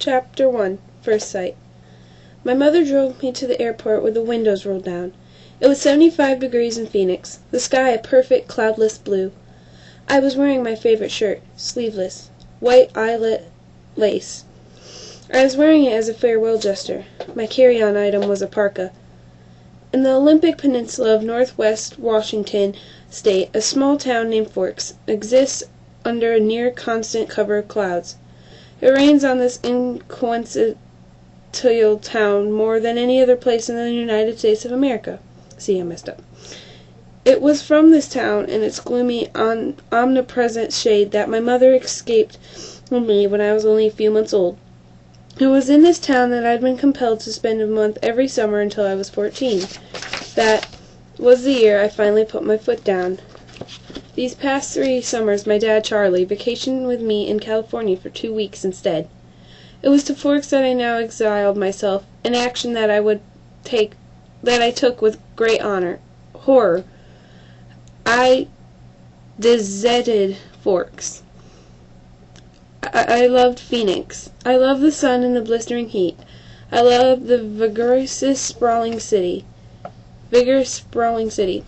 Chapter 1. First Sight. My mother drove me to the airport with the windows rolled down. It was 75 degrees in Phoenix, the sky a perfect cloudless blue. I was wearing my favorite shirt, sleeveless, white eyelet lace. I was wearing it as a farewell gesture. My carry-on item was a parka. In the Olympic Peninsula of northwest Washington State, a small town named Forks exists under a near-constant cover of clouds. It rains on this incoincidental town more than any other place in the United States of America. See, I messed up. It was from this town and its gloomy, omnipresent shade that my mother escaped with me when I was only a few months old. It was in this town that I'd been compelled to spend a month every summer until I was 14. That was the year I finally put my foot down. These past 3 summers my dad, Charlie, vacationed with me in California for 2 weeks instead. It was to Forks that I now exiled myself, an action that I took with great horror. I deserted Forks. I loved Phoenix. I loved the sun and the blistering heat. I loved the vigorous, sprawling city.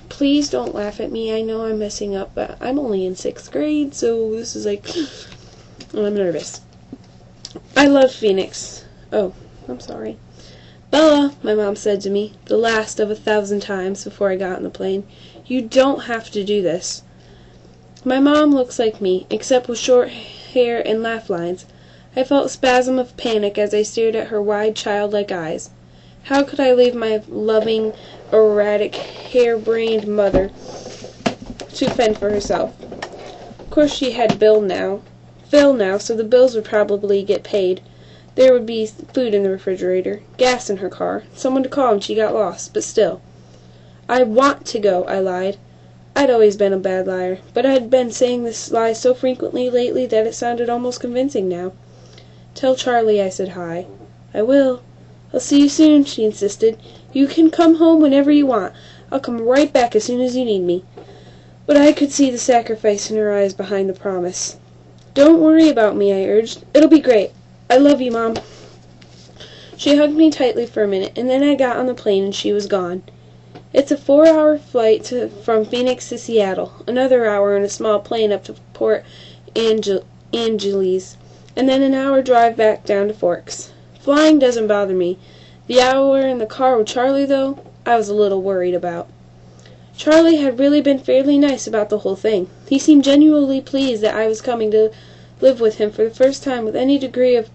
Please don't laugh at me. I know I'm messing up, but I'm only in 6th grade, so this is like... I'm nervous. I love Phoenix. Oh, I'm sorry. Bella, my mom said to me, the last of 1,000 times before I got on the plane, you don't have to do this. My mom looks like me, except with short hair and laugh lines. I felt a spasm of panic as I stared at her wide, childlike eyes. How could I leave my loving, erratic, harebrained mother to fend for herself? Of course she had Phil now, so the bills would probably get paid. There would be food in the refrigerator, gas in her car, someone to call when she got lost, but still. I want to go, I lied. I'd always been a bad liar, but I'd been saying this lie so frequently lately that it sounded almost convincing now. Tell Charlie I said hi. I will. I'll see you soon, she insisted. You can come home whenever you want. I'll come right back as soon as you need me. But I could see the sacrifice in her eyes behind the promise. Don't worry about me, I urged. It'll be great. I love you, Mom. She hugged me tightly for a minute, and then I got on the plane and she was gone. It's a 4-hour flight from Phoenix to Seattle, another hour in a small plane up to Port Angeles, and then an hour drive back down to Forks. Flying doesn't bother me. The hour in the car with Charlie, though, I was a little worried about. Charlie had really been fairly nice about the whole thing. He seemed genuinely pleased that I was coming to live with him for the first time with any degree of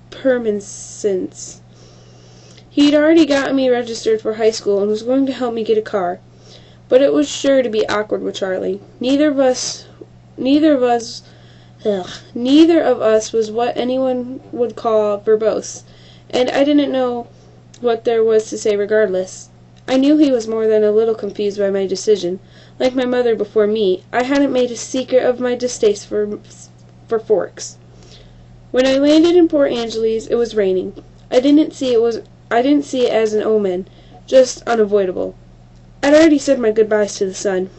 permanence. He'd already gotten me registered for high school and was going to help me get a car. But it was sure to be awkward with Charlie. Neither of us was what anyone would call verbose, and I didn't know what there was to say regardless. I knew he was more than a little confused by my decision. Like my mother before me, I hadn't made a secret of my distaste for Forks. When I landed in Port Angeles, it was raining. I didn't see it as an omen, just unavoidable. I'd already said my goodbyes to the sun.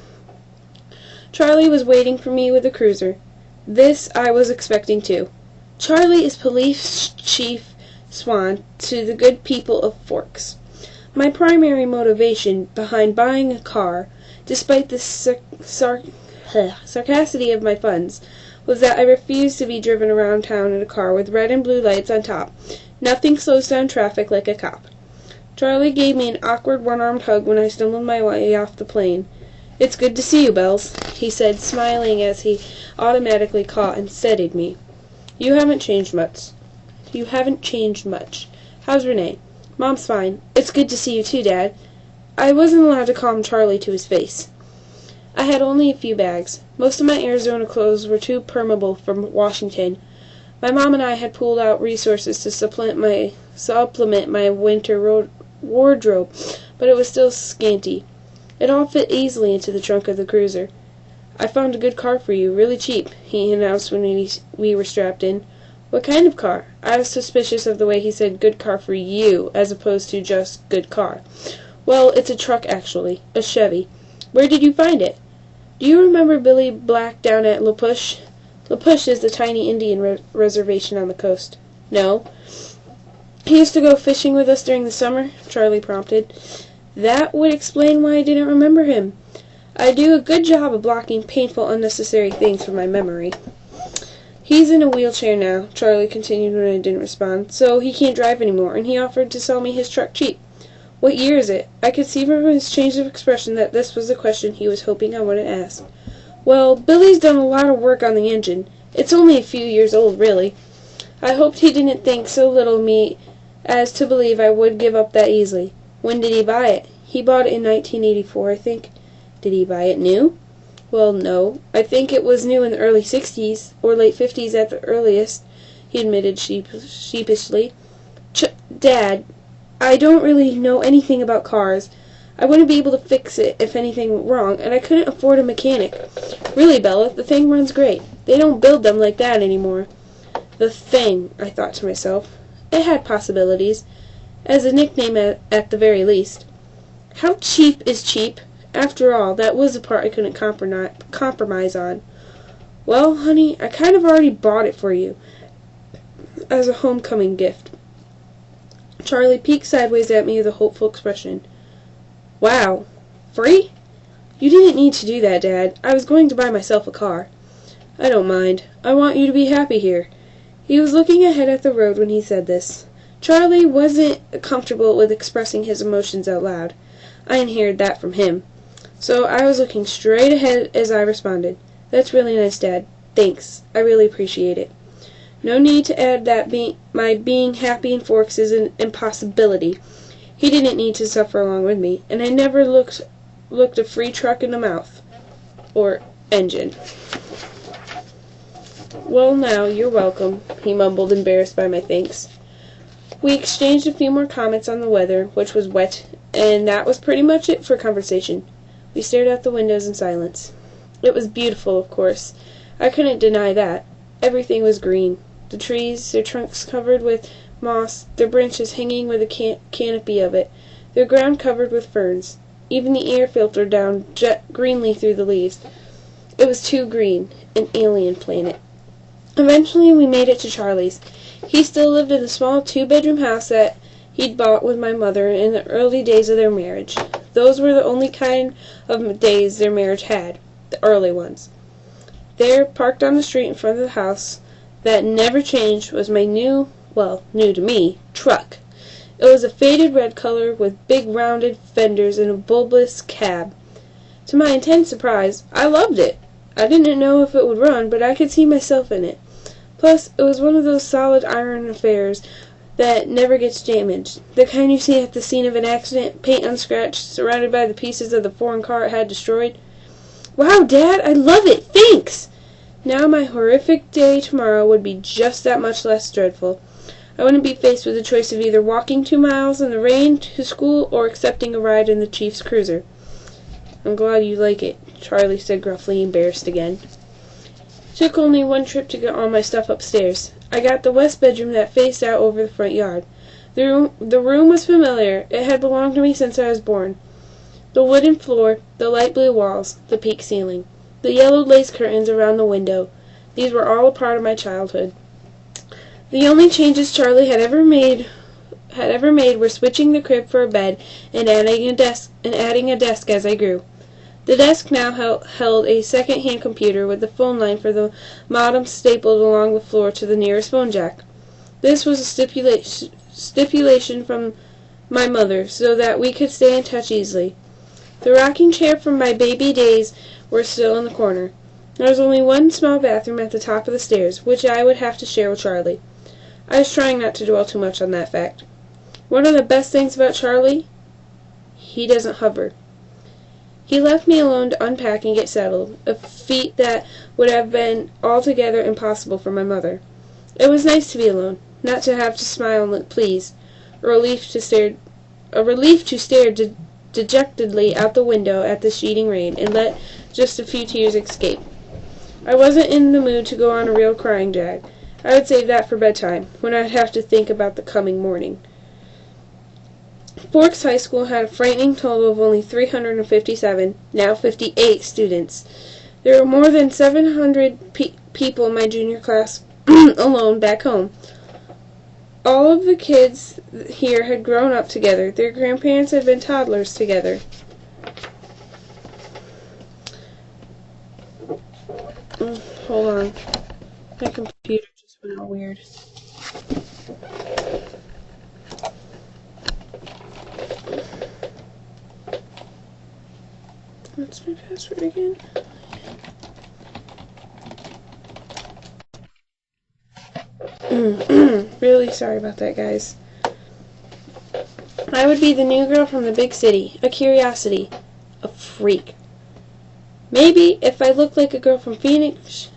Charlie was waiting for me with a cruiser. This I was expecting too. Charlie is Police Chief Swan to the good people of Forks. My primary motivation behind buying a car, despite the sarcasticity of my funds, was that I refused to be driven around town in a car with red and blue lights on top. Nothing slows down traffic like a cop. Charlie gave me an awkward one-armed hug when I stumbled my way off the plane. It's good to see you, Bells, he said, smiling as he automatically caught and steadied me. You haven't changed much. How's Renee? Mom's fine. It's good to see you too, Dad. I wasn't allowed to call him Charlie to his face. I had only a few bags. Most of my Arizona clothes were too permeable from Washington. My mom and I had pooled out resources to supplement my winter wardrobe, but it was still scanty. It all fit easily into the trunk of the cruiser. I found a good car for you, really cheap, he announced when we were strapped in. What kind of car? I was suspicious of the way he said good car for you, as opposed to just good car. Well, it's a truck, actually. A Chevy. Where did you find it? Do you remember Billy Black down at La Push? La Push is the tiny Indian reservation on the coast. No. He used to go fishing with us during the summer, Charlie prompted. That would explain why I didn't remember him. I do a good job of blocking painful, unnecessary things from my memory. He's in a wheelchair now, Charlie continued when I didn't respond, so he can't drive anymore, and he offered to sell me his truck cheap. What year is it? I could see from his change of expression that this was the question he was hoping I wouldn't ask. Well, Billy's done a lot of work on the engine. It's only a few years old, really. I hoped he didn't think so little of me as to believe I would give up that easily. When did he buy it? He bought it in 1984, I think. Did he buy it new? Well, no. I think it was new in the early 60s, or late 50s at the earliest, he admitted sheepishly. Dad, I don't really know anything about cars. I wouldn't be able to fix it if anything went wrong, and I couldn't afford a mechanic. Really, Bella, the thing runs great. They don't build them like that anymore. The Thing, I thought to myself. It had possibilities, as a nickname at the very least. How cheap is cheap? After all, that was the part I couldn't compromise on. Well, honey, I kind of already bought it for you, as a homecoming gift. Charlie peeked sideways at me with a hopeful expression. Wow. Free? You didn't need to do that, Dad. I was going to buy myself a car. I don't mind. I want you to be happy here. He was looking ahead at the road when he said this. Charlie wasn't comfortable with expressing his emotions out loud. I inherited that from him. So I was looking straight ahead as I responded. That's really nice, Dad. Thanks. I really appreciate it. No need to add that my being happy in Forks is an impossibility. He didn't need to suffer along with me, and I never looked a free truck in the mouth. Or engine. Well, now, you're welcome, he mumbled, embarrassed by my thanks. We exchanged a few more comments on the weather, which was wet, and that was pretty much it for conversation. We stared out the windows in silence. It was beautiful, of course. I couldn't deny that. Everything was green. The trees, their trunks covered with moss, their branches hanging with a canopy of it, their ground covered with ferns. Even the air filtered down greenly through the leaves. It was too green, an alien planet. Eventually we made it to Charlie's. He still lived in the small 2-bedroom house that he'd bought with my mother in the early days of their marriage. Those were the only kind of days their marriage had, the early ones. There, parked on the street in front of the house, that never changed, was my new to me, truck. It was a faded red color with big rounded fenders and a bulbous cab. To my intense surprise, I loved it. I didn't know if it would run, but I could see myself in it. Plus, it was one of those solid iron affairs that never gets damaged. The kind you see at the scene of an accident, paint unscratched, surrounded by the pieces of the foreign car it had destroyed. Wow, Dad, I love it! Thanks! Now my horrific day tomorrow would be just that much less dreadful. I wouldn't be faced with the choice of either walking 2 miles in the rain to school or accepting a ride in the Chief's cruiser. I'm glad you like it, Charlie said gruffly, embarrassed again. Took only one trip to get all my stuff upstairs. I got the west bedroom that faced out over the front yard. The room was familiar. It had belonged to me since I was born. The wooden floor, the light blue walls, the peak ceiling, the yellowed lace curtains around the window. These were all a part of my childhood. The only changes Charlie had ever made were switching the crib for a bed and adding a desk as I grew. The desk now held a second-hand computer with the phone line for the modem stapled along the floor to the nearest phone jack. This was a stipulation from my mother so that we could stay in touch easily. The rocking chair from my baby days were still in the corner. There was only one small bathroom at the top of the stairs, which I would have to share with Charlie. I was trying not to dwell too much on that fact. One of the best things about Charlie? He doesn't hover. He left me alone to unpack and get settled, a feat that would have been altogether impossible for my mother. It was nice to be alone, not to have to smile and look pleased, a relief to stare dejectedly out the window at the sheeting rain and let just a few tears escape. I wasn't in the mood to go on a real crying jag. I would save that for bedtime, when I'd have to think about the coming morning. Forks High School had a frightening total of only 357, now 58 students. There were more than 700 people in my junior class alone back home. All of the kids here had grown up together. Their grandparents had been toddlers together. Hold on. My computer just went all weird. What's my password again? Really sorry about that, guys. I would be the new girl from the big city, a curiosity, a freak. Maybe if I looked like a girl from Phoenix,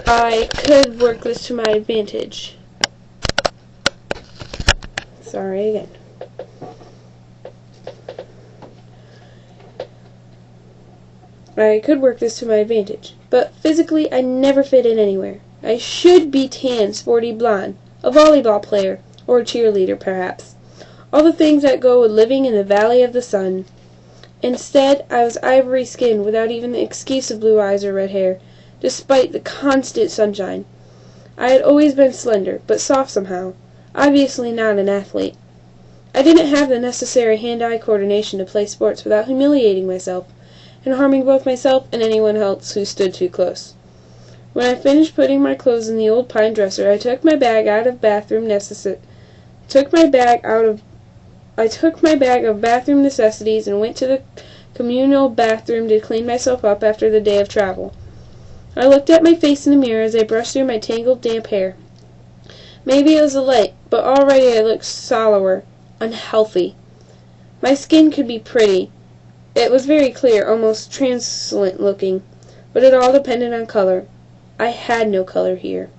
I could work this to my advantage. Sorry again. I could work this to my advantage, but physically I never fit in anywhere. I should be tan, sporty, blonde, a volleyball player, or a cheerleader, perhaps. All the things that go with living in the Valley of the Sun. Instead, I was ivory-skinned without even the excuse of blue eyes or red hair, despite the constant sunshine. I had always been slender, but soft somehow, obviously not an athlete. I didn't have the necessary hand-eye coordination to play sports without humiliating myself, and harming both myself and anyone else who stood too close. When I finished putting my clothes in the old pine dresser, I took my bag of bathroom necessities and went to the communal bathroom to clean myself up after the day of travel. I looked at my face in the mirror as I brushed through my tangled, damp hair. Maybe it was the light, but already I looked sallower, unhealthy. My skin could be pretty. It was very clear, almost translucent looking, but it all depended on color. I had no color here.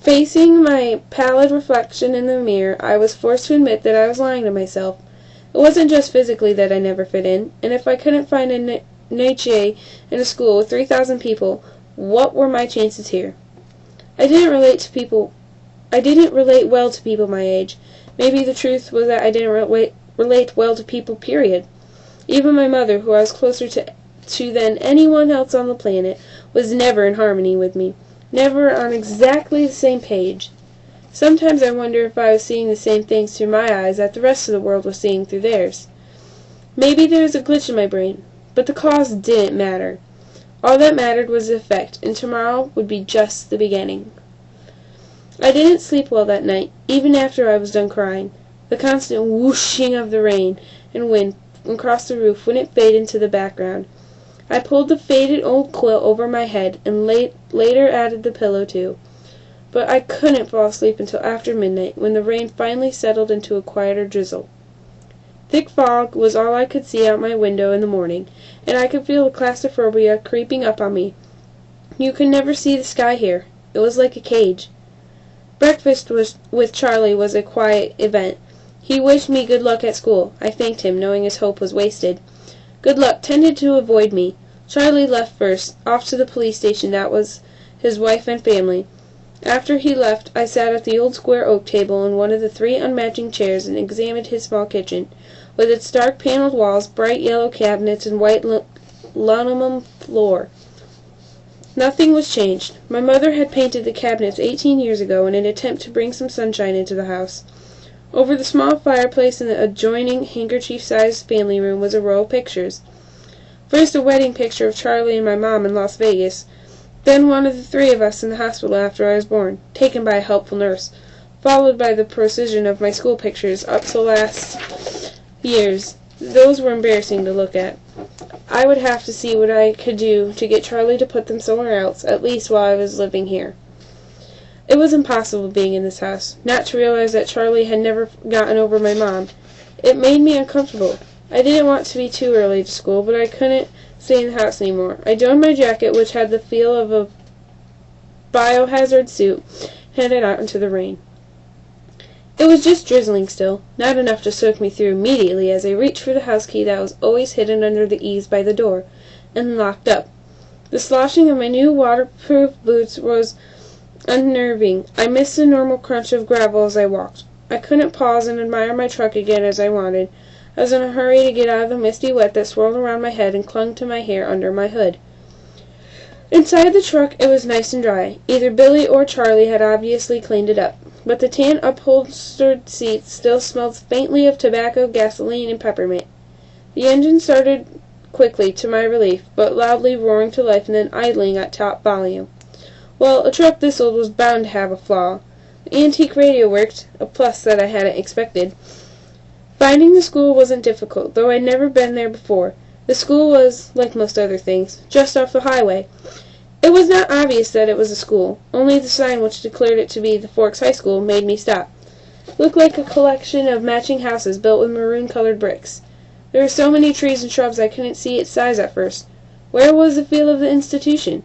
Facing my pallid reflection in the mirror, I was forced to admit that I was lying to myself. It wasn't just physically that I never fit in, and if I couldn't find a niche in a school with 3,000 people, what were my chances here? I didn't relate well to people my age. Maybe the truth was that I didn't relate well to people, period. Even my mother, who I was closer to than anyone else on the planet, was never in harmony with me, never on exactly the same page. Sometimes I wonder if I was seeing the same things through my eyes that the rest of the world was seeing through theirs. Maybe there was a glitch in my brain, but the cause didn't matter. All that mattered was the effect, and tomorrow would be just the beginning. I didn't sleep well that night, even after I was done crying. The constant whooshing of the rain and wind across the roof wouldn't fade into the background. I pulled the faded old quilt over my head and later added the pillow too. But I couldn't fall asleep until after midnight, when the rain finally settled into a quieter drizzle. Thick fog was all I could see out my window in the morning, and I could feel the claustrophobia creeping up on me. You could never see the sky here. It was like a cage. Breakfast with Charlie was a quiet event. He wished me good luck at school. I thanked him, knowing his hope was wasted. Good luck tended to avoid me. Charlie left first, off to the police station that was his wife and family. After he left, I sat at the old square oak table in one of the 3 unmatching chairs and examined his small kitchen, with its dark paneled walls, bright yellow cabinets, and white linoleum floor. Nothing was changed. My mother had painted the cabinets 18 years ago in an attempt to bring some sunshine into the house. Over the small fireplace in the adjoining handkerchief-sized family room was a row of pictures. First a wedding picture of Charlie and my mom in Las Vegas, then one of the 3 of us in the hospital after I was born, taken by a helpful nurse, followed by the procession of my school pictures up to last year's. Those were embarrassing to look at. I would have to see what I could do to get Charlie to put them somewhere else, at least while I was living here. It was impossible being in this house, not to realize that Charlie had never gotten over my mom. It made me uncomfortable. I didn't want to be too early to school, but I couldn't stay in the house anymore. I donned my jacket, which had the feel of a biohazard suit, and headed out into the rain. It was just drizzling still, not enough to soak me through immediately as I reached for the house key that was always hidden under the eaves by the door, and locked up. The sloshing of my new waterproof boots was unnerving. I missed the normal crunch of gravel as I walked. I couldn't pause and admire my truck again as I wanted. I was in a hurry to get out of the misty wet that swirled around my head and clung to my hair under my hood. Inside the truck it was nice and dry. Either Billy or Charlie had obviously cleaned it up, but the tan upholstered seats still smelled faintly of tobacco, gasoline, and peppermint. The engine started quickly, to my relief, but loudly roaring to life and then idling at top volume. Well, a truck this old was bound to have a flaw. The antique radio worked, a plus that I hadn't expected. Finding the school wasn't difficult, though I'd never been there before. The school was, like most other things, just off the highway. It was not obvious that it was a school. Only the sign which declared it to be the Forks High School made me stop. It looked like a collection of matching houses built with maroon-colored bricks. There were so many trees and shrubs I couldn't see its size at first. Where was the feel of the institution?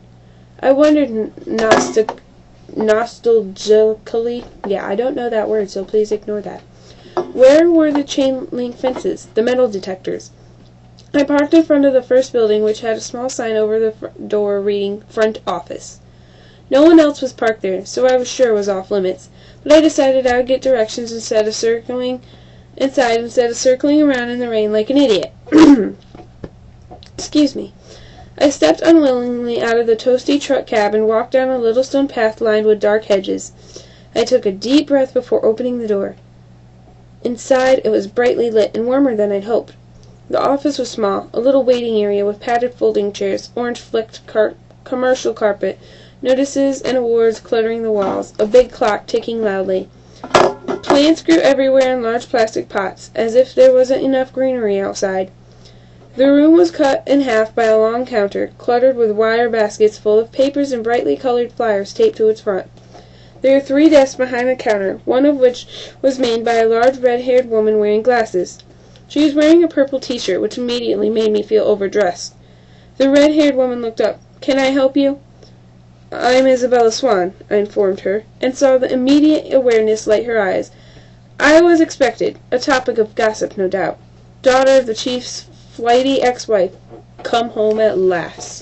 I wondered nostalgically. Yeah, I don't know that word, so please ignore that. Where were the chain-link fences, the metal detectors? I parked in front of the first building, which had a small sign over the door reading, Front Office. No one else was parked there, so I was sure it was off limits, but I decided I would get directions instead of circling around in the rain like an idiot. Excuse me. I stepped unwillingly out of the toasty truck cab and walked down a little stone path lined with dark hedges. I took a deep breath before opening the door. Inside, it was brightly lit and warmer than I'd hoped. The office was small, a little waiting area with padded folding chairs, orange-flecked commercial carpet, notices and awards cluttering the walls, a big clock ticking loudly. Plants grew everywhere in large plastic pots, as if there wasn't enough greenery outside. The room was cut in half by a long counter, cluttered with wire baskets full of papers and brightly colored flyers taped to its front. There were 3 desks behind the counter, one of which was manned by a large red-haired woman wearing glasses. She was wearing a purple t-shirt, which immediately made me feel overdressed. The red-haired woman looked up. "Can I help you?" "I'm Isabella Swan," I informed her, and saw the immediate awareness light her eyes. I was expected, a topic of gossip no doubt. Daughter of the chief's flighty ex-wife, come home at last.